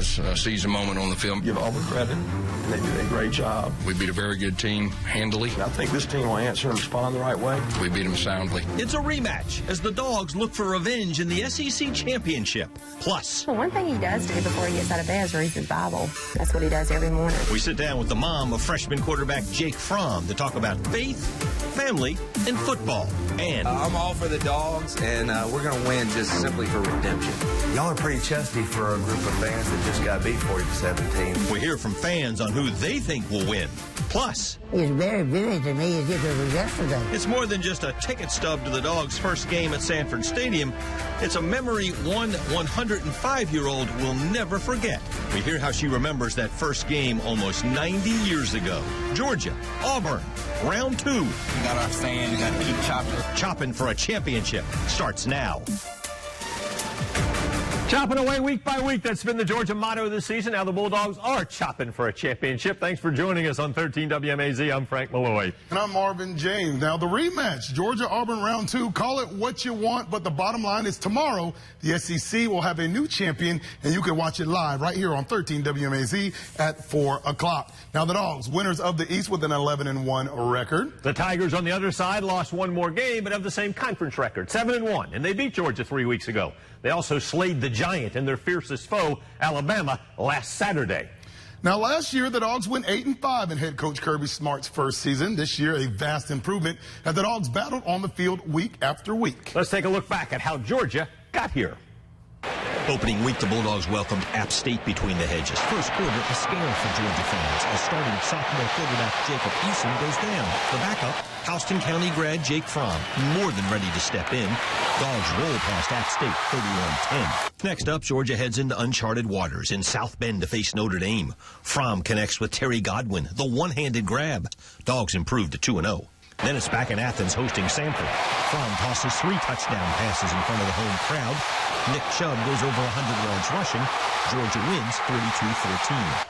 guys seize a moment on the field. Give Auburn credit. They did a great job. We beat a very good team handily. I think this team will answer and respond the right way. We beat them soundly. It's a rematch as the Dogs look for revenge in the SEC Championship. Plus, well, one thing he does do before he gets out of bed is read his Bible. That's what he does every morning. We sit down with the mom of freshman quarterback Jake Fromm to talk about faith, family, and football. And I'm all for the Dogs, and we're going to win just simply for redemption. Y'all are pretty chesty for a group of fans that just got beat 40-17. We hear from fans on who they think will win. Plus, it's very vivid to me as if it was yesterday. It's more than just a ticket stub to the Dogs' first game at Sanford Stadium. It's a memory one 105-year-old will never forget. We hear how she remembers that first game almost 90 years ago. Georgia, Auburn, round 2. We got our fans, we got to keep chopping. Chopping for a championship starts now. Chopping away week by week. That's been the Georgia motto this season. Now the Bulldogs are chopping for a championship. Thanks for joining us on 13 WMAZ. I'm Frank Malloy. And I'm Marvin James. Now the rematch, Georgia-Auburn round 2. Call it what you want, but the bottom line is tomorrow the SEC will have a new champion, and you can watch it live right here on 13 WMAZ at 4 o'clock. Now the Dogs, winners of the East with an 11-1 record. The Tigers on the other side lost one more game, but have the same conference record, 7-1, and they beat Georgia 3 weeks ago. They also slayed the Giant and their fiercest foe, Alabama, last Saturday. Now, last year, the Dogs went 8-5 in head coach Kirby Smart's first season. This year, a vast improvement as the Dogs battled on the field week after week. Let's take a look back at how Georgia got here. Opening week, the Bulldogs welcomed App State between the hedges. First quarter, a scare for Georgia fans as starting sophomore quarterback Jacob Eason goes down. The backup, Houston County grad Jake Fromm, more than ready to step in. Dogs roll past App State 31-10. Next up, Georgia heads into uncharted waters in South Bend to face Notre Dame. Fromm connects with Terry Godwin, the one-handed grab. Dogs improve to 2-0. Then it's back in Athens hosting Sanford. Fromm tosses 3 touchdown passes in front of the home crowd. Nick Chubb goes over 100 yards rushing. Georgia wins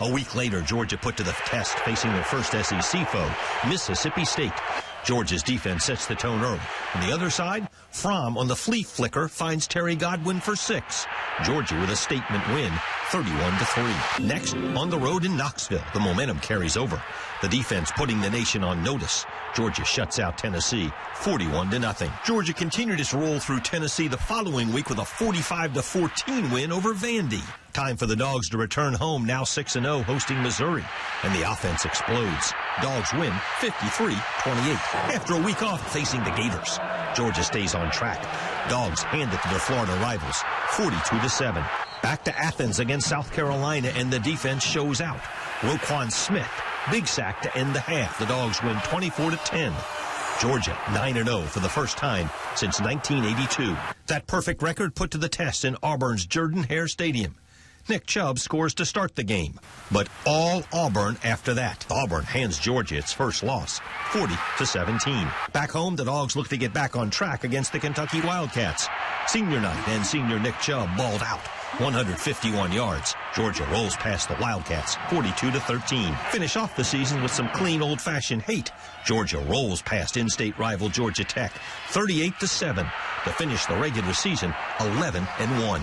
32-14. A week later, Georgia put to the test facing their first SEC foe, Mississippi State. Georgia's defense sets the tone early. On the other side, Fromm on the flea flicker finds Terry Godwin for 6. Georgia with a statement win, 31-3. Next, on the road in Knoxville, the momentum carries over. The defense putting the nation on notice. Georgia shuts out Tennessee 41-0. Georgia continued its roll through Tennessee the following week with a 45-14 win over Vandy. Time for the Dogs to return home, now 6-0, hosting Missouri. And the offense explodes. Dogs win 53-28. After a week off facing the Gators, Georgia stays on track. Dogs hand it to their Florida rivals, 42-7. Back to Athens against South Carolina, and the defense shows out. Roquan Smith, big sack to end the half. The Dogs win 24-10. Georgia 9-0 for the first time since 1982. That perfect record put to the test in Auburn's Jordan-Hare Stadium. Nick Chubb scores to start the game, but all Auburn after that. Auburn hands Georgia its first loss, 40-17. Back home, the Dogs look to get back on track against the Kentucky Wildcats. Senior night and senior Nick Chubb balled out, 151 yards. Georgia rolls past the Wildcats, 42-13. Finish off the season with some clean old-fashioned hate. Georgia rolls past in-state rival Georgia Tech, 38-7, to finish the regular season 11-1.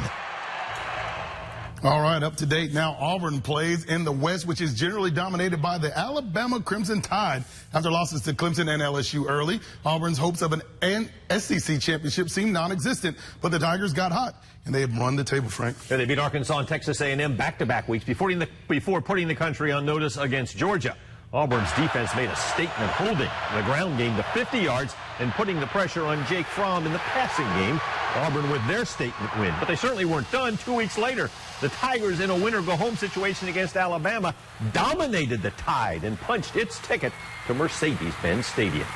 All right, up to date now. Auburn plays in the West, which is generally dominated by the Alabama Crimson Tide. After losses to Clemson and LSU early, Auburn's hopes of an SEC championship seemed non-existent, but the Tigers got hot, and they have run the table, Frank. Yeah, they beat Arkansas and Texas A&M back-to-back weeks before putting the country on notice against Georgia. Auburn's defense made a statement holding the ground game to 50 yards and putting the pressure on Jake Fromm in the passing game. Auburn with their statement win. But they certainly weren't done. 2 weeks later, the Tigers in a win-or-go-home situation against Alabama dominated the Tide and punched its ticket to Mercedes-Benz Stadium.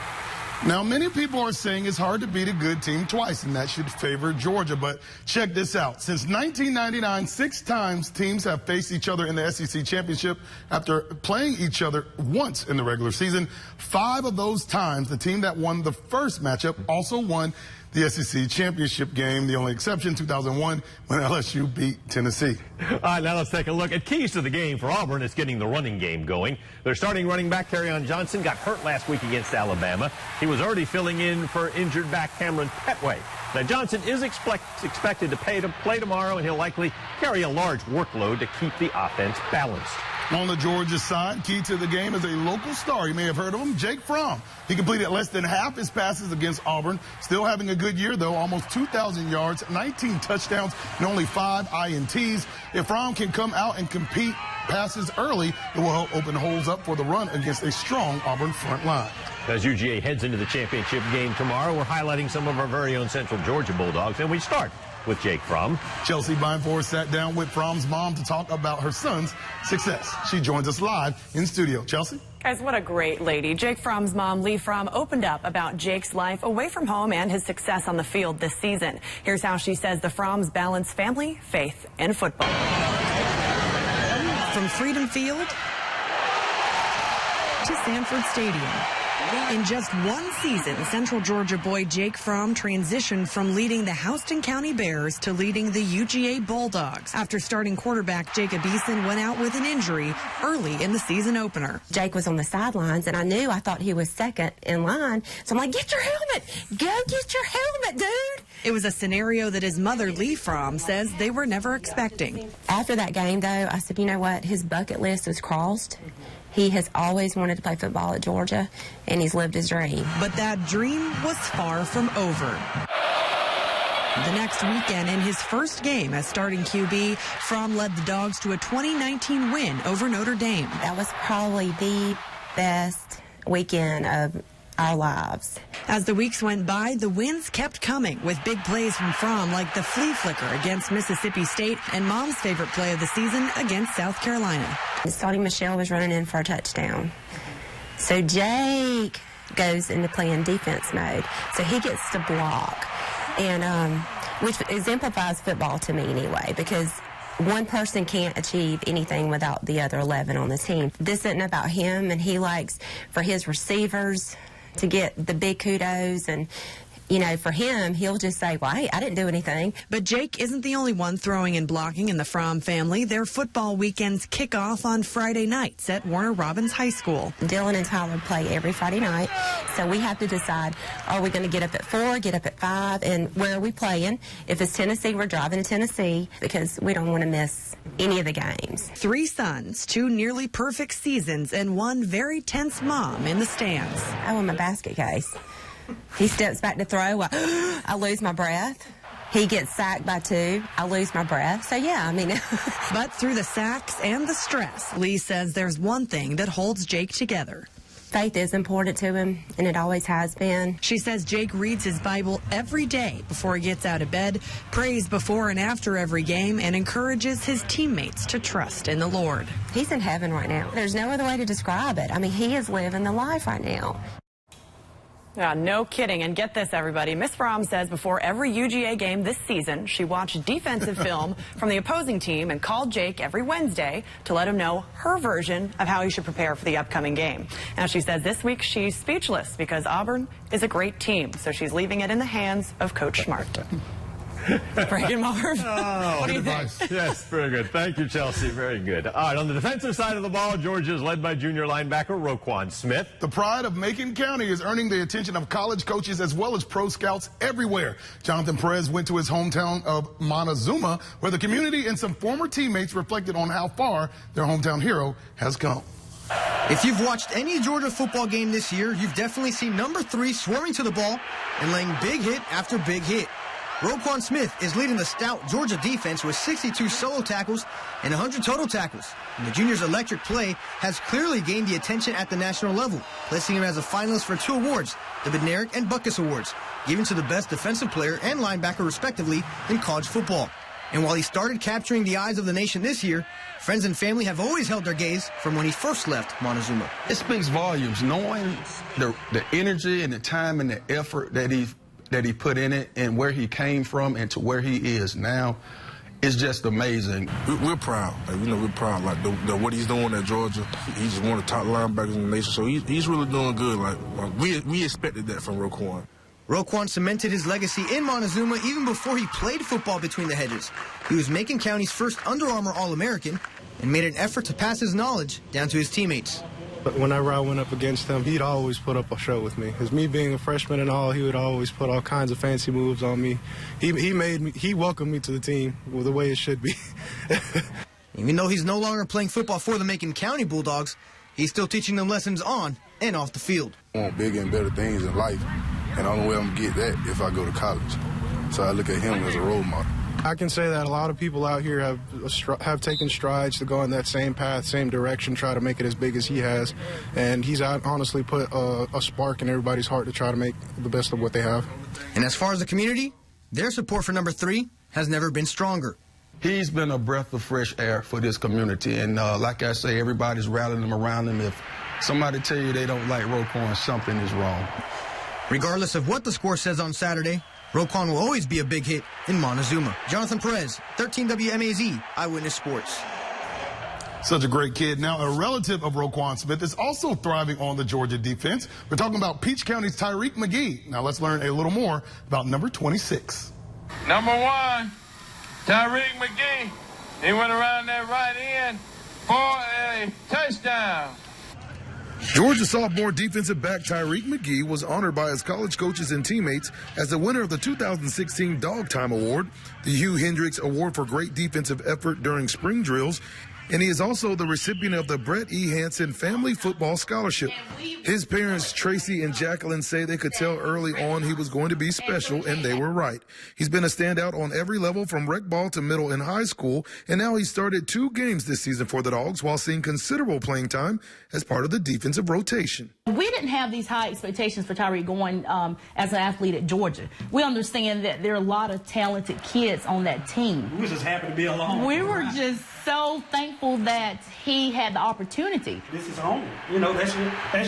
Now, many people are saying it's hard to beat a good team twice, and that should favor Georgia. But check this out. Since 1999, 6 times teams have faced each other in the SEC championship after playing each other once in the regular season. 5 of those times, the team that won the first matchup also won the SEC championship game. The only exception, 2001, when LSU beat Tennessee. All right, now let's take a look at keys to the game for Auburn. It's getting the running game going. Their starting running back, Kerryon Johnson, got hurt last week against Alabama. He was already filling in for injured back Cameron Petway. Now, Johnson is expected to play tomorrow, and he'll likely carry a large workload to keep the offense balanced. On the Georgia side, key to the game is a local star. You may have heard of him, Jake Fromm. He completed less than half his passes against Auburn. Still having a good year, though. Almost 2,000 yards, 19 touchdowns, and only 5 INTs. If Fromm can come out and compete passes early, it will help open holes up for the run against a strong Auburn front line. As UGA heads into the championship game tomorrow, we're highlighting some of our very own Central Georgia Bulldogs, and we start with Jake Fromm. Chelsea Beinford sat down with Fromm's mom to talk about her son's success. She joins us live in studio. Chelsea? Guys, what a great lady. Jake Fromm's mom, Lee Fromm, opened up about Jake's life away from home and his success on the field this season. Here's how she says the Fromms balance family, faith, and football. From Freedom Field to Sanford Stadium. In just one season, Central Georgia boy Jake Fromm transitioned from leading the Houston County Bears to leading the UGA Bulldogs. After starting quarterback Jacob Eason went out with an injury early in the season opener. Jake was on the sidelines, and I thought he was second in line. So I'm like, get your helmet. Go get your helmet, dude. It was a scenario that his mother, Lee Fromm, says they were never expecting. After that game, though, I said, you know what? His bucket list was crossed. He has always wanted to play football at Georgia, and he's lived his dream. But that dream was far from over. The next weekend, in his first game as starting QB, Fromm led the Dogs to a 2019 win over Notre Dame. That was probably the best weekend of our lives. As the weeks went by, the wins kept coming with big plays from Fromm like the flea flicker against Mississippi State and Mom's favorite play of the season against South Carolina. Sonny Michelle was running in for a touchdown. So Jake goes into playing defense mode. So he gets to block, and which exemplifies football to me anyway, because one person can't achieve anything without the other 11 on the team. This isn't about him, and he likes for his receivers to get the big kudos, and you know, for him, he'll just say, well, hey, I didn't do anything. But Jake isn't the only one throwing and blocking in the Fromm family. Their football weekends kick off on Friday nights at Warner Robins High School. Dylan and Tyler play every Friday night, so we have to decide, are we going to get up at 4, get up at 5, and where are we playing? If it's Tennessee, we're driving to Tennessee because we don't want to miss any of the games. 3 sons, 2 nearly perfect seasons, and 1 very tense mom in the stands. Oh, in my basket case. He steps back to throw. I lose my breath. He gets sacked by 2. I lose my breath. So, yeah, I mean. But through the sacks and the stress, Lee says there's one thing that holds Jake together. Faith is important to him, and it always has been. She says Jake reads his Bible every day before he gets out of bed, prays before and after every game, and encourages his teammates to trust in the Lord. He's in heaven right now. There's no other way to describe it. I mean, he is living the life right now. Yeah, no kidding. And get this, everybody. Miss Fromm says before every UGA game this season, she watched defensive film from the opposing team and called Jake every Wednesday to let him know her version of how he should prepare for the upcoming game. Now, she says this week she's speechless because Auburn is a great team, so she's leaving it in the hands of Coach Smart. Breaking Marv. Oh, what do you think? Yes, very good. Thank you, Chelsea. Very good. All right, on the defensive side of the ball, Georgia is led by junior linebacker Roquan Smith. The pride of Macon County is earning the attention of college coaches as well as pro scouts everywhere. Jonathan Perez went to his hometown of Montezuma, where the community and some former teammates reflected on how far their hometown hero has come. If you've watched any Georgia football game this year, you've definitely seen number 3 swarming to the ball and laying big hit after big hit. Roquan Smith is leading the stout Georgia defense with 62 solo tackles and 100 total tackles. And the junior's electric play has clearly gained the attention at the national level, placing him as a finalist for 2 awards, the Bednarik and Butkus Awards, given to the best defensive player and linebacker, respectively, in college football. And while he started capturing the eyes of the nation this year, friends and family have always held their gaze from when he first left Montezuma. It speaks volumes, knowing the energy and the time and the effort that he put in it and where he came from and to where he is now. It's just amazing. We're proud. We're proud. Like what he's doing at Georgia, he's just one of the top linebackers in the nation. So he's really doing good. Like we expected that from Roquan. Roquan cemented his legacy in Montezuma even before he played football between the hedges. He was Macon County's first Under Armour All-American and made an effort to pass his knowledge down to his teammates. But whenever I went up against him, he'd always put up a show with me. Because me being a freshman and all, he would always put all kinds of fancy moves on me. He welcomed me to the team with the way it should be. Even though he's no longer playing football for the Macon County Bulldogs, he's still teaching them lessons on and off the field. I want bigger and better things in life, and the only way I'm going to get that if I go to college. So I look at him as a role model. I can say that a lot of people out here have taken strides to go in that same path, same direction, try to make it as big as he has. And he's honestly put a spark in everybody's heart to try to make the best of what they have. And as far as the community, their support for number 3 has never been stronger. He's been a breath of fresh air for this community. And like I say, everybody's rallying him around him. If somebody tell you they don't like Roquan, something is wrong. Regardless of what the score says on Saturday, Roquan will always be a big hit in Montezuma. Jonathan Perez, 13 WMAZ, Eyewitness Sports. Such a great kid. Now, a relative of Roquan Smith is also thriving on the Georgia defense. We're talking about Peach County's Tyreek McGee. Now, let's learn a little more about number 26. Number 1, Tyreek McGee. He went around that right end for a touchdown. Georgia sophomore defensive back Tyreek McGee was honored by his college coaches and teammates as the winner of the 2016 Dog Time Award, the Hugh Hendricks Award for Great Defensive Effort during spring drills, and he is also the recipient of the Brett E. Hansen Family Football Scholarship. His parents, Tracy and Jacqueline, say they could tell early on he was going to be special, and they were right. He's been a standout on every level from rec ball to middle and high school, and now he started 2 games this season for the Dogs while seeing considerable playing time as part of the defensive rotation. We didn't have these high expectations for Tyreek going as an athlete at Georgia. We understand that there are a lot of talented kids on that team. We were just happy to be along. We were just so thankful that he had the opportunity. This is home. You know, that's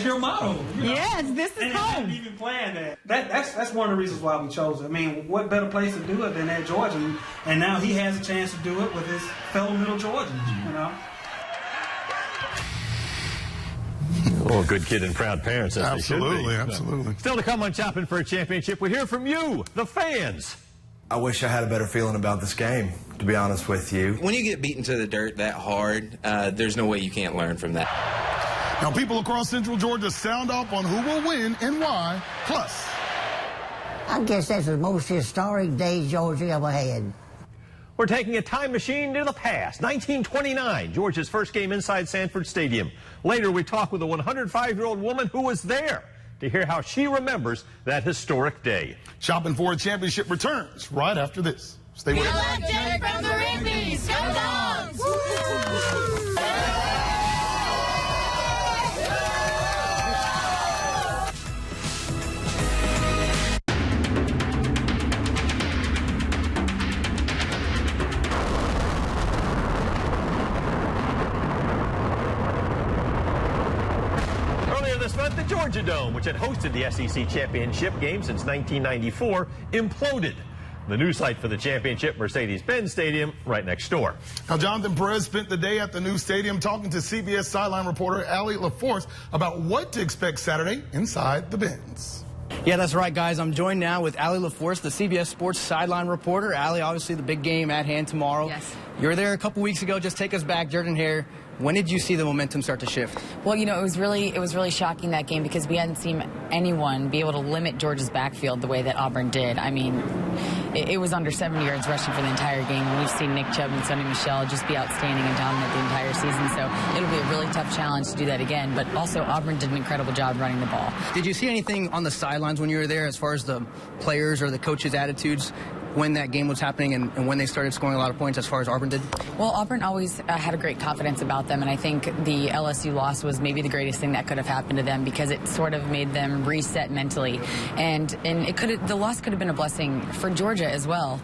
your motto. You know? Yes, this is home. And even planned that. That's one of the reasons why we chose it. I mean, what better place to do it than at Georgia? And now he has a chance to do it with his fellow Middle Georgians, you know. Oh, good kid and proud parents, as Absolutely, they should be. Absolutely. Still to come on Chopping for a Championship, we hear from you, the fans. I wish I had a better feeling about this game, to be honest with you. When you get beaten to the dirt that hard, there's no way you can't learn from that. Now, people across Central Georgia sound off on who will win and why. Plus, I guess that's the most historic day Georgia ever had. We're taking a time machine to the past, 1929, Georgia's first game inside Sanford Stadium. Later, we talk with a 105-year-old woman who was there to hear how she remembers that historic day. Shopping for a Championship returns right after this. Stay with us. Jay from the Rigby's. Go Dogs! This month, the Georgia Dome, which had hosted the SEC championship game since 1994, imploded. The new site for the championship, Mercedes-Benz Stadium, right next door. Now, Jonathan Perez spent the day at the new stadium talking to CBS sideline reporter Allie LaForce about what to expect Saturday inside the Benz. Yeah, that's right, guys. I'm joined now with Allie LaForce, the CBS Sports sideline reporter. Allie, obviously the big game at hand tomorrow. Yes. You were there a couple weeks ago. Just take us back, Jordan Hare. When did you see the momentum start to shift? Well, you know, it was really shocking, that game, because we hadn't seen anyone be able to limit Georgia's backfield the way that Auburn did. I mean, it was under 70 yards rushing for the entire game, and we've seen Nick Chubb and Sonny Michel just be outstanding and dominant the entire season, so it'll be a really tough challenge to do that again. But also, Auburn did an incredible job running the ball. Did you see anything on the sidelines when you were there as far as the players or the coaches' attitudes when that game was happening and when they started scoring a lot of points as far as Auburn did? Well, Auburn always had a great confidence about them, and I think the LSU loss was maybe the greatest thing that could have happened to them, because it sort of made them reset mentally, and the loss could have been a blessing for Georgia as well,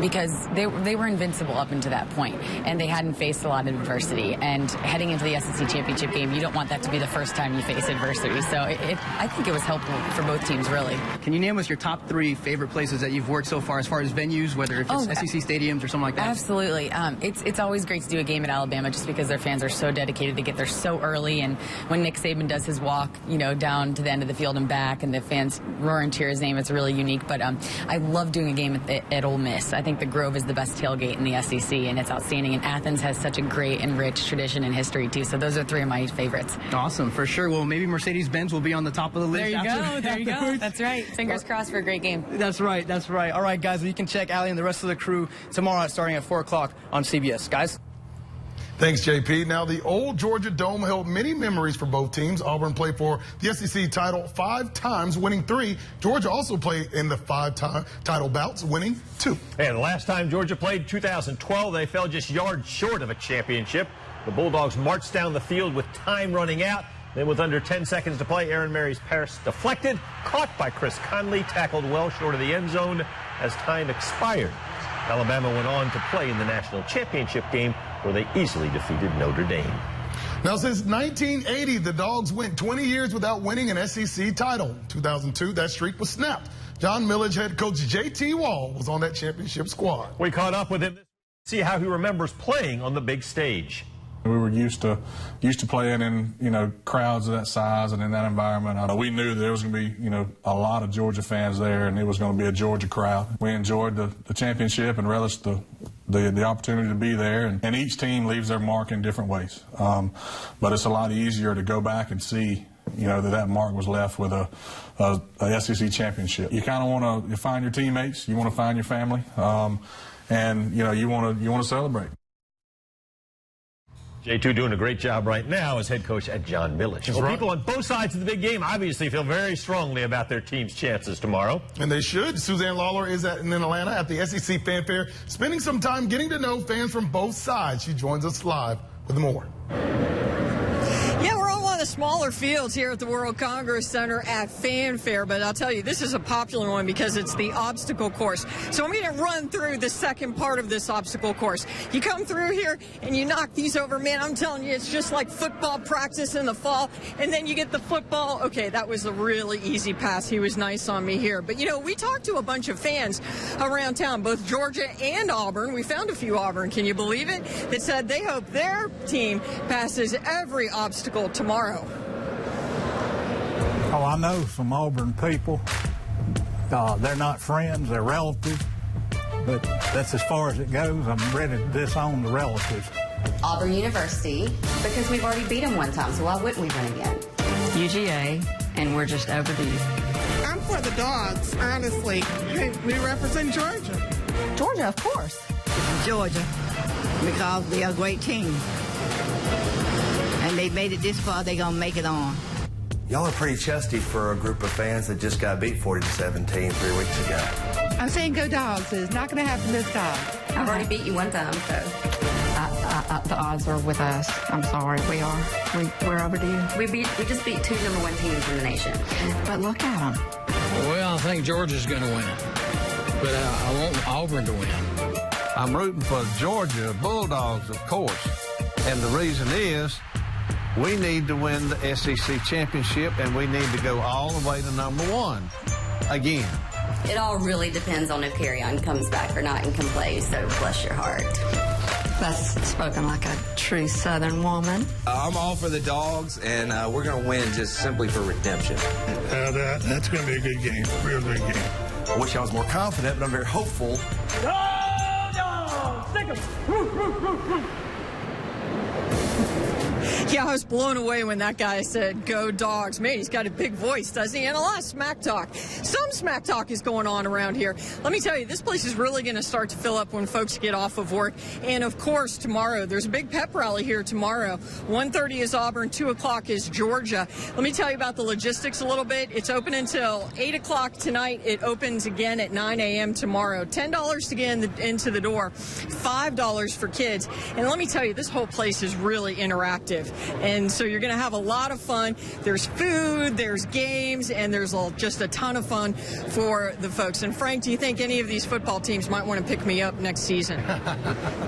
because they were invincible up until that point, and they hadn't faced a lot of adversity. And heading into the SEC championship game, you don't want that to be the first time you face adversity. So I think it was helpful for both teams, really. Can you name us your top 3 favorite places that you've worked so so far as venues, whether if it's SEC stadiums or something like that? Absolutely. It's always great to do a game at Alabama just because their fans are so dedicated to get there so early. And when Nick Saban does his walk, down to the end of the field and back, and the fans roar and cheer his name, it's really unique. But I love doing a game at Ole Miss. I think the Grove is the best tailgate in the SEC, and it's outstanding. And Athens has such a great and rich tradition and history, too. So those are 3 of my favorites. Awesome, for sure. Well, maybe Mercedes-Benz will be on the top of the list. There you go. That's right. Fingers crossed for a great game. That's right. All right, guys, well, you can check Allie and the rest of the crew tomorrow starting at 4 o'clock on CBS. Guys? Thanks, JP. Now, the old Georgia Dome held many memories for both teams. Auburn played for the SEC title 5 times, winning 3. Georgia also played in the 5 title bouts, winning 2. And the last time Georgia played, 2012, they fell just yards short of a championship. The Bulldogs marched down the field with time running out. Then with under 10 seconds to play, Aaron Mary's pass deflected, caught by Chris Conley, tackled well short of the end zone as time expired. Alabama went on to play in the national championship game where they easily defeated Notre Dame. Now, since 1980, the Dogs went 20 years without winning an SEC title. 2002, that streak was snapped. John Milledge head coach J.T. Wall was on that championship squad. We caught up with him to see how he remembers playing on the big stage. We were used to playing in, crowds of that size and in that environment. We knew there was going to be, a lot of Georgia fans there, and it was going to be a Georgia crowd. We enjoyed the championship and relished the opportunity to be there. And each team leaves their mark in different ways. But it's a lot easier to go back and see, that mark was left with a SEC championship. You kind of want to find your teammates, you want to find your family, and you want to celebrate. J2 doing a great job right now as head coach at John Milledge. Well, right. People on both sides of the big game obviously feel very strongly about their team's chances tomorrow. And they should. Suzanne Lawler is in Atlanta at the SEC Fanfare, spending some time getting to know fans from both sides. She joins us live with more. Yeah, we're all on the smaller fields here at the World Congress Center at Fanfare, but I'll tell you, this is a popular one because it's the obstacle course. So I'm going to run through the second part of this obstacle course. You come through here and you knock these over, man, I'm telling you, it's just like football practice in the fall, and then you get the football. Okay, that was a really easy pass. He was nice on me here. But, we talked to a bunch of fans around town, both Georgia and Auburn. We found a few Auburn, can you believe it, that said they hope their team passes every obstacle tomorrow. Oh, I know some Auburn people. They're not friends, they're relatives, but that's as far as it goes. I'm ready to disown the relatives. Auburn University, because we've already beat them one time, so why wouldn't we win again? UGA, and we're just overdue. I'm for the Dogs, honestly. We represent Georgia. Georgia, of course. Georgia, because they're a great team. And they made it this far, they're going to make it on. Y'all are pretty chesty for a group of fans that just got beat 40-17 3 weeks ago. I'm saying go Dogs. It's not going to happen this time. I've already beat you one time, so. The odds are with us. I'm sorry, we are. We're overdue. We just beat 2 #1 teams in the nation. But look at them. Well, I think Georgia's going to win, but I want Auburn to win. I'm rooting for Georgia Bulldogs, of course, and the reason is we need to win the SEC championship, and we need to go all the way to #1 again. It all really depends on if Carry-On comes back or not and can play, so bless your heart. That's spoken like a true Southern woman. I'm all for the Dogs, and we're going to win just simply for redemption. That's going to be a good game, real good game. I wish I was more confident, but I'm very hopeful. Yeah, I was blown away when that guy said, go Dogs. Man, he's got a big voice, doesn't he? And a lot of smack talk. Some smack talk is going on around here. Let me tell you, this place is really going to start to fill up when folks get off of work. And, of course, tomorrow, there's a big pep rally here tomorrow. 1:30 is Auburn, 2 o'clock is Georgia. Let me tell you about the logistics a little bit. It's open until 8 o'clock tonight. It opens again at 9 a.m. tomorrow. $10 to get into the door, $5 for kids. And let me tell you, this whole place is really interactive. And so you're going to have a lot of fun. There's food, there's games, and there's just a ton of fun for the folks. And Frank, do you think any of these football teams might want to pick me up next season?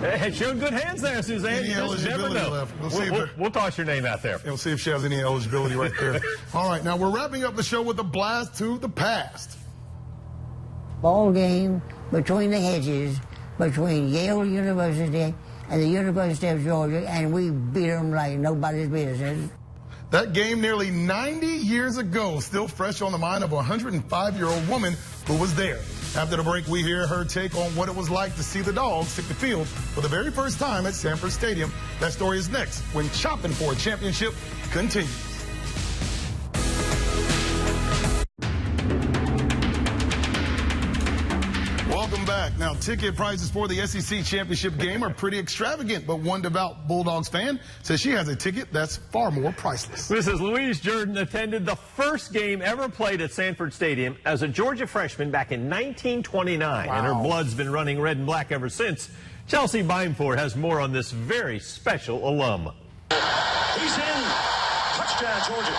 Hey, showed good hands there, Suzanne. Any eligibility left? We'll toss your name out there. We'll see if she has any eligibility right there. All right, now we're wrapping up the show with a blast to the past. Ball game between the hedges, between Yale University and the University of Georgia, and we beat them like nobody's business. That game nearly 90 years ago, still fresh on the mind of a 105-year-old woman who was there. After the break, we hear her take on what it was like to see the Dogs take the field for the very first time at Sanford Stadium. That story is next when Chopping for a Championship continues. Welcome back. Now, ticket prices for the SEC championship game are pretty extravagant, but one devout Bulldogs fan says she has a ticket that's far more priceless. Mrs. Louise Jordan attended the first game ever played at Sanford Stadium as a Georgia freshman back in 1929, and her blood's been running red and black ever since. Chelsea Bimeford has more on this very special alum. He's in. Touchdown, Georgia.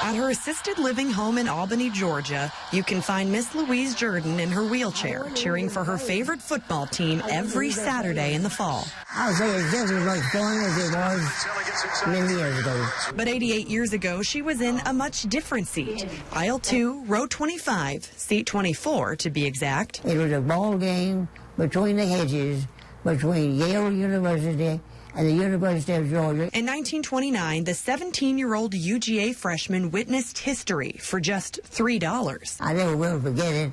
At her assisted living home in Albany, Georgia, you can find Miss Louise Jordan in her wheelchair, cheering for her favorite football team every Saturday in the fall. I would say it's just as much fun as it was many years ago. But 88 years ago, she was in a much different seat. Aisle 2, row 25, seat 24 to be exact. It was a ball game between the hedges, between Yale University and the University of Georgia. In 1929, the 17-year-old UGA freshman witnessed history for just $3. I never will forget it.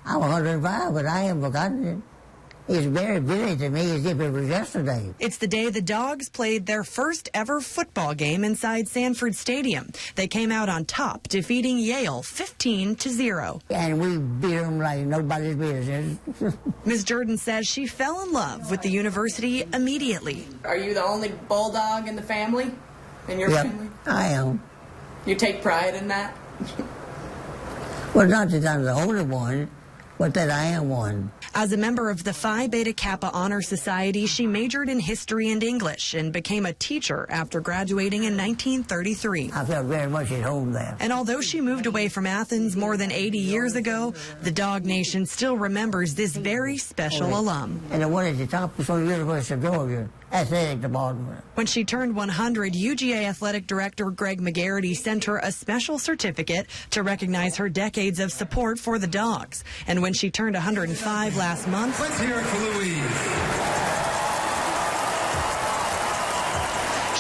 I'm 105, but I haven't forgotten it. It's very vivid to me as if it was yesterday. It's the day the Dogs played their first ever football game inside Sanford Stadium. They came out on top, defeating Yale 15-0. And we beat them like nobody's business. Ms. Jordan says she fell in love with the university immediately. Are you the only Bulldog in the family? In your family? I am. You take pride in that? Well, not that I'm the only one, but that I am one. As a member of the Phi Beta Kappa Honor Society, she majored in history and English and became a teacher after graduating in 1933. I felt very much at home there. And although she moved away from Athens more than 80 years ago, the Dog Nation still remembers this very special alum. And the one at the top was from the University of Georgia, athletic department. When she turned 100, UGA Athletic Director Greg McGarity sent her a special certificate to recognize her decades of support for the Dogs. And when she turned 105 last month, let's hear it for Louise.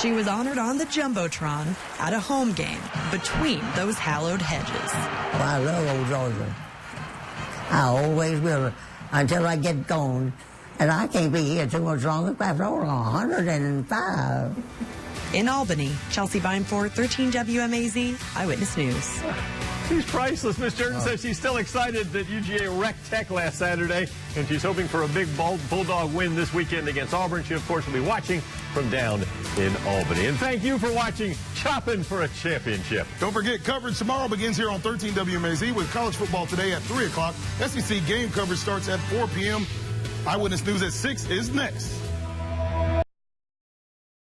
She was honored on the Jumbotron at a home game between those hallowed hedges. Oh, I love old Georgia. I always will until I get gone. And I can't be here too much longer. After all, 105. In Albany, Chelsea Bimeford, 13 WMAZ, Eyewitness News. She's priceless. Miss Jordan says she's still excited that UGA wrecked Tech last Saturday, and she's hoping for a big Bulldog win this weekend against Auburn. She, of course, will be watching from down in Albany. And thank you for watching Chopping for a Championship. Don't forget, coverage tomorrow begins here on 13 WMAZ with college football today at 3 o'clock. SEC game coverage starts at 4 p.m. Eyewitness News at 6 is next.